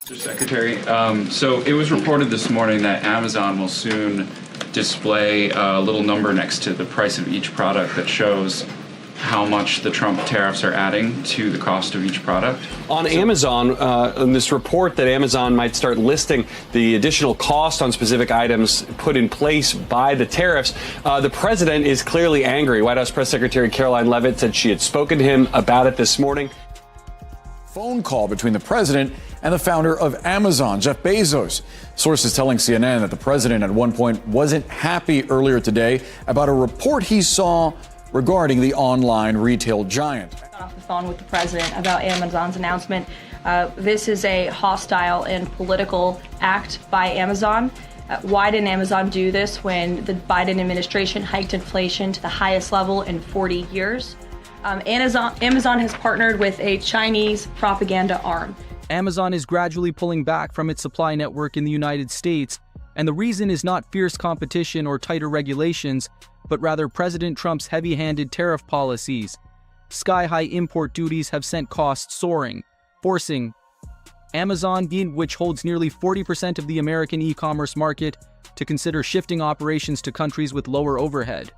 Mr. Secretary, so it was reported this morning that Amazon will soon display a little number next to the price of each product that shows how much the Trump tariffs are adding to the cost of each product. On Amazon, in this report that Amazon might start listing the additional cost on specific items put in place by the tariffs, the president is clearly angry. White House Press Secretary Caroline Leavitt said she had spoken to him about it this morning. Phone call between the president and the founder of Amazon, Jeff Bezos. Sources telling CNN that the president at one point wasn't happy earlier today about a report he saw regarding the online retail giant. I got off the phone with the president about Amazon's announcement. This is a hostile and political act by Amazon. Why didn't Amazon do this when the Biden administration hiked inflation to the highest level in 40 years? Amazon has partnered with a Chinese propaganda arm. Amazon is gradually pulling back from its supply network in the United States, and the reason is not fierce competition or tighter regulations, but rather President Trump's heavy-handed tariff policies. Sky-high import duties have sent costs soaring, forcing Amazon, which holds nearly 40% of the American e-commerce market, to consider shifting operations to countries with lower overhead.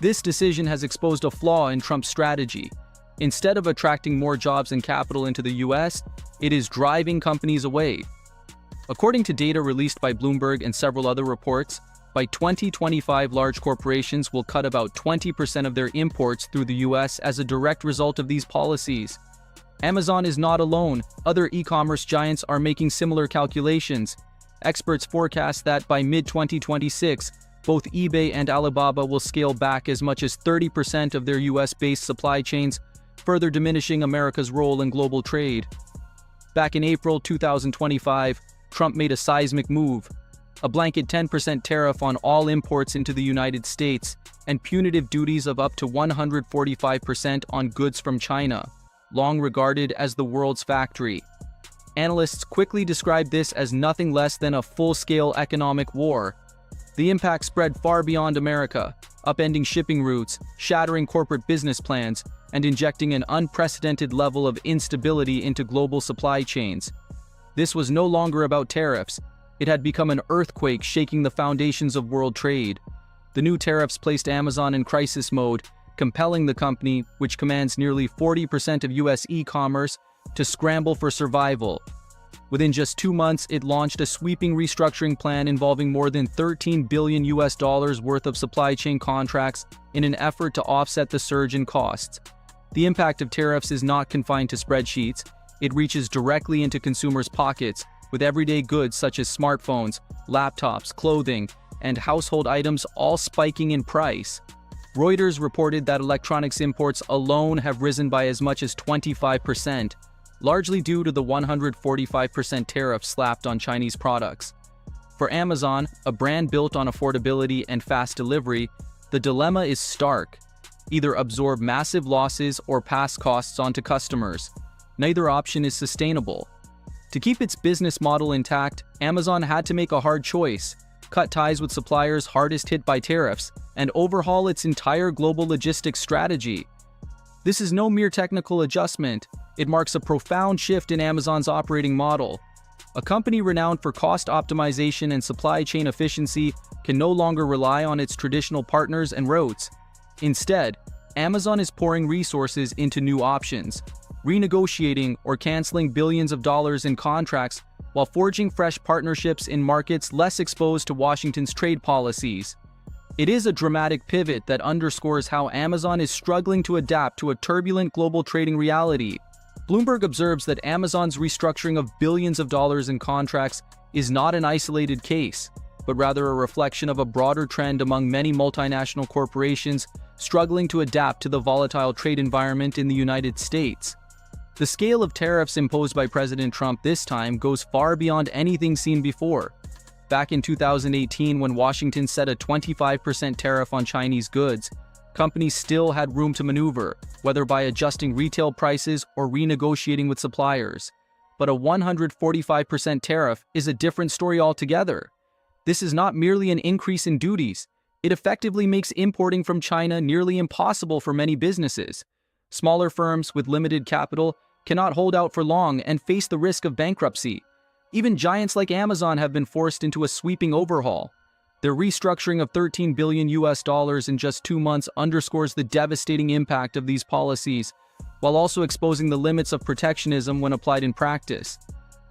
This decision has exposed a flaw in Trump's strategy. Instead of attracting more jobs and capital into the U.S., it is driving companies away. According to data released by Bloomberg and several other reports, by 2025, large corporations will cut about 20% of their imports through the U.S. as a direct result of these policies. Amazon is not alone. Other e-commerce giants are making similar calculations. Experts forecast that by mid-2026, both eBay and Alibaba will scale back as much as 30% of their US-based supply chains, further diminishing America's role in global trade. Back in April 2025, Trump made a seismic move: a blanket 10% tariff on all imports into the United States and punitive duties of up to 145% on goods from China, long regarded as the world's factory. Analysts quickly described this as nothing less than a full-scale economic war. The impact spread far beyond America, upending shipping routes, shattering corporate business plans, and injecting an unprecedented level of instability into global supply chains. This was no longer about tariffs. It had become an earthquake shaking the foundations of world trade. The new tariffs placed Amazon in crisis mode, compelling the company, which commands nearly 40% of US e-commerce, to scramble for survival. Within just 2 months, it launched a sweeping restructuring plan involving more than $13 billion worth of supply chain contracts in an effort to offset the surge in costs. The impact of tariffs is not confined to spreadsheets. It reaches directly into consumers' pockets, with everyday goods such as smartphones, laptops, clothing, and household items all spiking in price. Reuters reported that electronics imports alone have risen by as much as 25%, largely due to the 145% tariff slapped on Chinese products. For Amazon, a brand built on affordability and fast delivery, the dilemma is stark: either absorb massive losses or pass costs onto customers. Neither option is sustainable. To keep its business model intact, Amazon had to make a hard choice: cut ties with suppliers hardest hit by tariffs, and overhaul its entire global logistics strategy. This is no mere technical adjustment. It marks a profound shift in Amazon's operating model. A company renowned for cost optimization and supply chain efficiency can no longer rely on its traditional partners and routes. Instead, Amazon is pouring resources into new options, renegotiating or canceling billions of dollars in contracts while forging fresh partnerships in markets less exposed to Washington's trade policies. It is a dramatic pivot that underscores how Amazon is struggling to adapt to a turbulent global trading reality. Bloomberg observes that Amazon's restructuring of billions of dollars in contracts is not an isolated case, but rather a reflection of a broader trend among many multinational corporations struggling to adapt to the volatile trade environment in the United States. The scale of tariffs imposed by President Trump this time goes far beyond anything seen before. Back in 2018, when Washington set a 25% tariff on Chinese goods, companies still had room to maneuver, whether by adjusting retail prices or renegotiating with suppliers. But a 145% tariff is a different story altogether. This is not merely an increase in duties. It effectively makes importing from China nearly impossible for many businesses. Smaller firms with limited capital cannot hold out for long and face the risk of bankruptcy. Even giants like Amazon have been forced into a sweeping overhaul. Their restructuring of $13 billion in just 2 months underscores the devastating impact of these policies, while also exposing the limits of protectionism when applied in practice.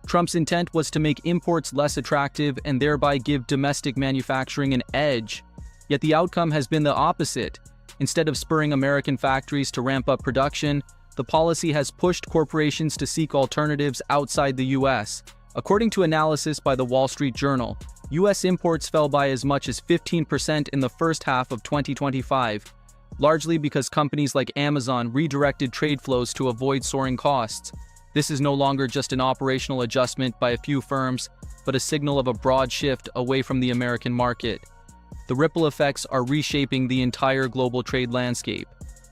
Trump's intent was to make imports less attractive and thereby give domestic manufacturing an edge. Yet the outcome has been the opposite. Instead of spurring American factories to ramp up production, the policy has pushed corporations to seek alternatives outside the U.S. According to analysis by the Wall Street Journal, U.S. imports fell by as much as 15% in the first half of 2025, largely because companies like Amazon redirected trade flows to avoid soaring costs. This is no longer just an operational adjustment by a few firms, but a signal of a broad shift away from the American market. The ripple effects are reshaping the entire global trade landscape.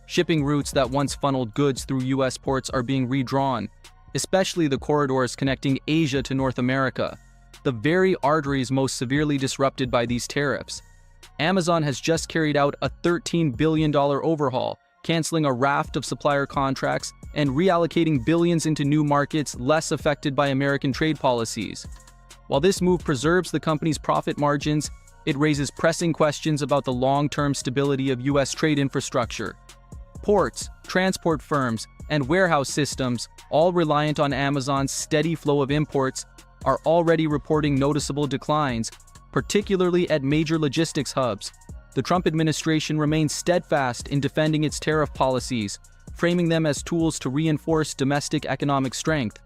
Shipping routes that once funneled goods through U.S. ports are being redrawn, especially the corridors connecting Asia to North America, the very arteries most severely disrupted by these tariffs. Amazon has just carried out a $13 billion overhaul, canceling a raft of supplier contracts and reallocating billions into new markets less affected by American trade policies. While this move preserves the company's profit margins, it raises pressing questions about the long-term stability of U.S. trade infrastructure. Ports, transport firms, and warehouse systems, all reliant on Amazon's steady flow of imports, are already reporting noticeable declines, particularly at major logistics hubs. The Trump administration remains steadfast in defending its tariff policies, framing them as tools to reinforce domestic economic strength.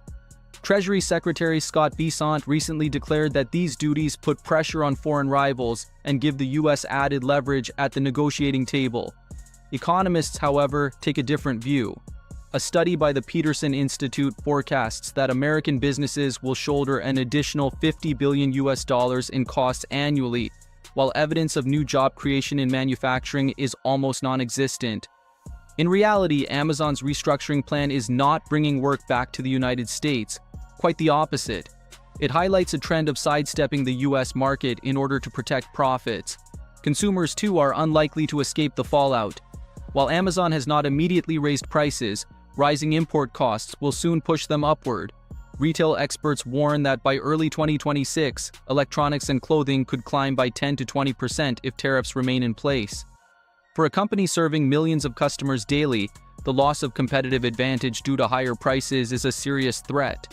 Treasury Secretary Scott Bessent recently declared that these duties put pressure on foreign rivals and give the U.S. added leverage at the negotiating table. Economists, however, take a different view. A study by the Peterson Institute forecasts that American businesses will shoulder an additional $50 billion in costs annually, while evidence of new job creation in manufacturing is almost non-existent. In reality, Amazon's restructuring plan is not bringing work back to the United States. Quite the opposite. It highlights a trend of sidestepping the U.S. market in order to protect profits. Consumers, too, are unlikely to escape the fallout. While Amazon has not immediately raised prices, rising import costs will soon push them upward. Retail experts warn that by early 2026, electronics and clothing could climb by 10 to 20% if tariffs remain in place. For a company serving millions of customers daily, the loss of competitive advantage due to higher prices is a serious threat.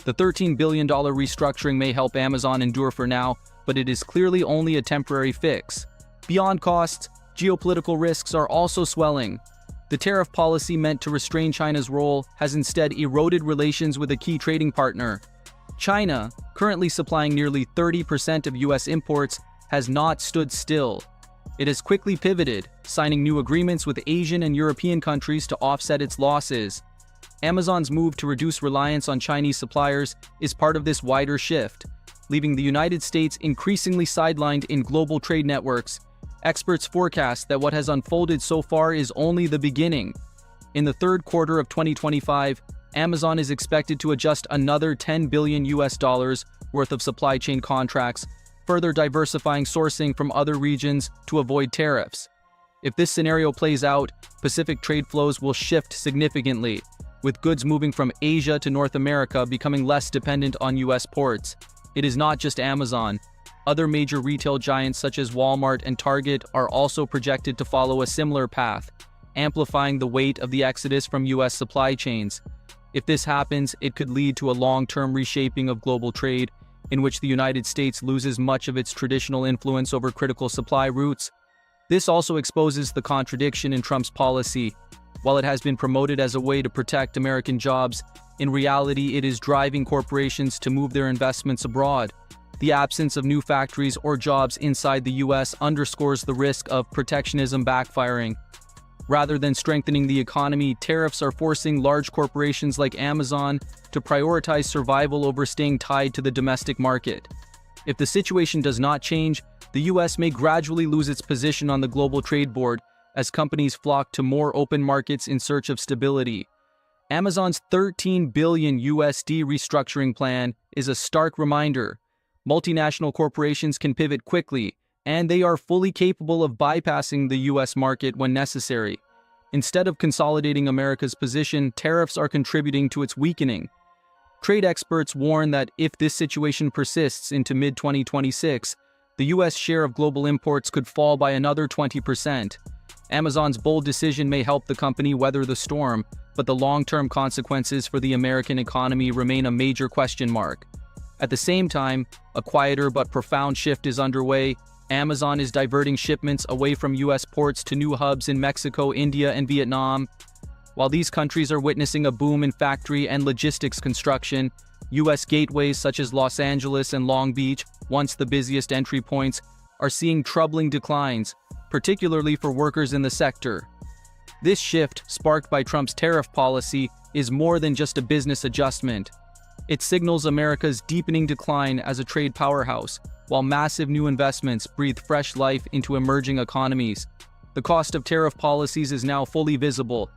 The $13 billion restructuring may help Amazon endure for now, but it is clearly only a temporary fix. Beyond costs, geopolitical risks are also swelling. The tariff policy meant to restrain China's role has instead eroded relations with a key trading partner. China, currently supplying nearly 30% of U.S. imports, has not stood still. It has quickly pivoted, signing new agreements with Asian and European countries to offset its losses. Amazon's move to reduce reliance on Chinese suppliers is part of this wider shift, leaving the United States increasingly sidelined in global trade networks. Experts forecast that what has unfolded so far is only the beginning. In the third quarter of 2025, Amazon is expected to adjust another $10 billion worth of supply chain contracts, further diversifying sourcing from other regions to avoid tariffs. If this scenario plays out, Pacific trade flows will shift significantly, with goods moving from Asia to North America becoming less dependent on U.S. ports. It is not just Amazon. Other major retail giants such as Walmart and Target are also projected to follow a similar path, amplifying the weight of the exodus from U.S. supply chains. If this happens, it could lead to a long-term reshaping of global trade, in which the United States loses much of its traditional influence over critical supply routes. This also exposes the contradiction in Trump's policy. While it has been promoted as a way to protect American jobs, in reality it is driving corporations to move their investments abroad. The absence of new factories or jobs inside the U.S. underscores the risk of protectionism backfiring. Rather than strengthening the economy, tariffs are forcing large corporations like Amazon to prioritize survival over staying tied to the domestic market. If the situation does not change, the U.S. may gradually lose its position on the global trade board as companies flock to more open markets in search of stability. Amazon's $13 billion restructuring plan is a stark reminder. Multinational corporations can pivot quickly, and they are fully capable of bypassing the U.S. market when necessary. Instead of consolidating America's position, tariffs are contributing to its weakening. Trade experts warn that if this situation persists into mid-2026, the U.S. share of global imports could fall by another 20%. Amazon's bold decision may help the company weather the storm, but the long-term consequences for the American economy remain a major question mark. At the same time, a quieter but profound shift is underway. Amazon is diverting shipments away from U.S. ports to new hubs in Mexico, India, and Vietnam. While these countries are witnessing a boom in factory and logistics construction, U.S. gateways such as Los Angeles and Long Beach, once the busiest entry points, are seeing troubling declines, particularly for workers in the sector. This shift, sparked by Trump's tariff policy, is more than just a business adjustment. It signals America's deepening decline as a trade powerhouse, while massive new investments breathe fresh life into emerging economies. The cost of tariff policies is now fully visible.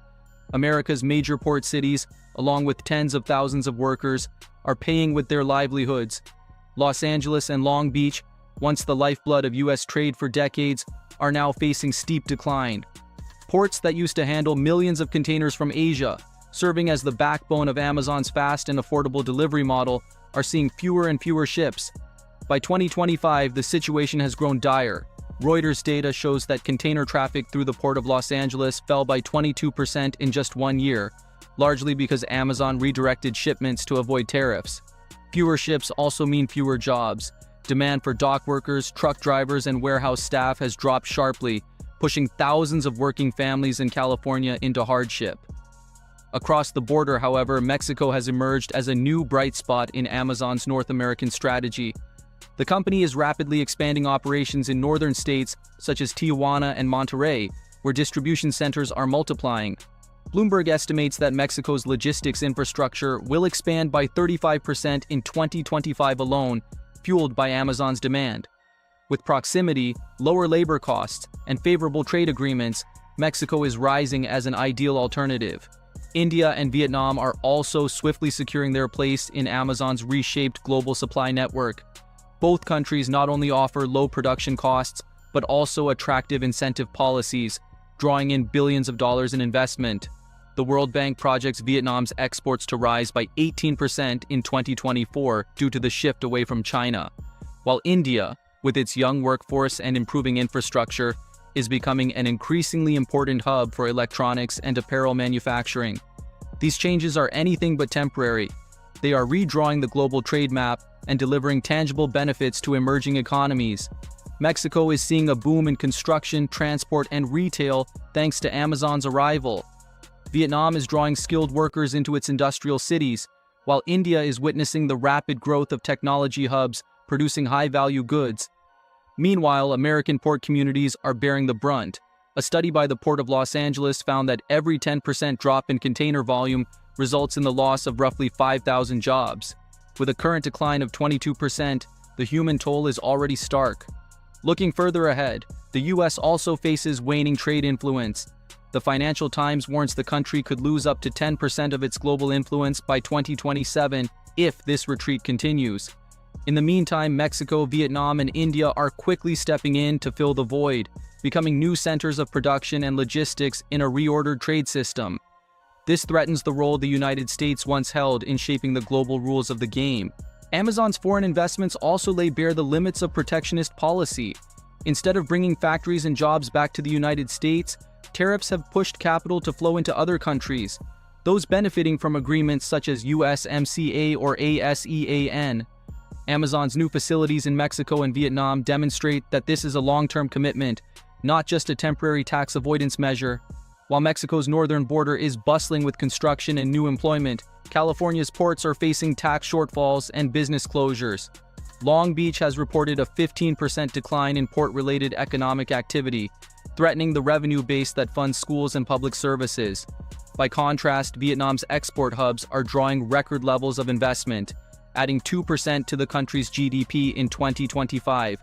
America's major port cities, along with tens of thousands of workers, are paying with their livelihoods. Los Angeles and Long Beach, once the lifeblood of U.S. trade for decades, are now facing steep decline. Ports that used to handle millions of containers from Asia, serving as the backbone of Amazon's fast and affordable delivery model, are seeing fewer and fewer ships. By 2025, the situation has grown dire. Reuters data shows that container traffic through the port of Los Angeles fell by 22% in just 1 year, largely because Amazon redirected shipments to avoid tariffs. Fewer ships also mean fewer jobs. Demand for dock workers, truck drivers, and warehouse staff has dropped sharply, pushing thousands of working families in California into hardship. Across the border, however, Mexico has emerged as a new bright spot in Amazon's North American strategy. The company is rapidly expanding operations in northern states such as Tijuana and Monterrey, where distribution centers are multiplying. Bloomberg estimates that Mexico's logistics infrastructure will expand by 35% in 2025 alone, fueled by Amazon's demand. With proximity, lower labor costs, and favorable trade agreements, Mexico is rising as an ideal alternative. India and Vietnam are also swiftly securing their place in Amazon's reshaped global supply network. Both countries not only offer low production costs, but also attractive incentive policies, drawing in billions of dollars in investment. The World Bank projects Vietnam's exports to rise by 18% in 2024 due to the shift away from China, while India, with its young workforce and improving infrastructure, is becoming an increasingly important hub for electronics and apparel manufacturing. These changes are anything but temporary. They are redrawing the global trade map and delivering tangible benefits to emerging economies. Mexico is seeing a boom in construction, transport, and retail thanks to Amazon's arrival. Vietnam is drawing skilled workers into its industrial cities, while India is witnessing the rapid growth of technology hubs producing high-value goods. Meanwhile, American port communities are bearing the brunt. A study by the Port of Los Angeles found that every 10% drop in container volume results in the loss of roughly 5,000 jobs. With a current decline of 22%, the human toll is already stark. Looking further ahead, the U.S. also faces waning trade influence. The Financial Times warns the country could lose up to 10% of its global influence by 2027 if this retreat continues. In the meantime, Mexico, Vietnam, and India are quickly stepping in to fill the void, becoming new centers of production and logistics in a reordered trade system. This threatens the role the United States once held in shaping the global rules of the game. Amazon's foreign investments also lay bare the limits of protectionist policy. Instead of bringing factories and jobs back to the United States, tariffs have pushed capital to flow into other countries, those benefiting from agreements such as USMCA or ASEAN. Amazon's new facilities in Mexico and Vietnam demonstrate that this is a long-term commitment, not just a temporary tax avoidance measure. While Mexico's northern border is bustling with construction and new employment, California's ports are facing tax shortfalls and business closures. Long Beach has reported a 15% decline in port-related economic activity, threatening the revenue base that funds schools and public services. By contrast, Vietnam's export hubs are drawing record levels of investment, adding 2% to the country's GDP in 2025,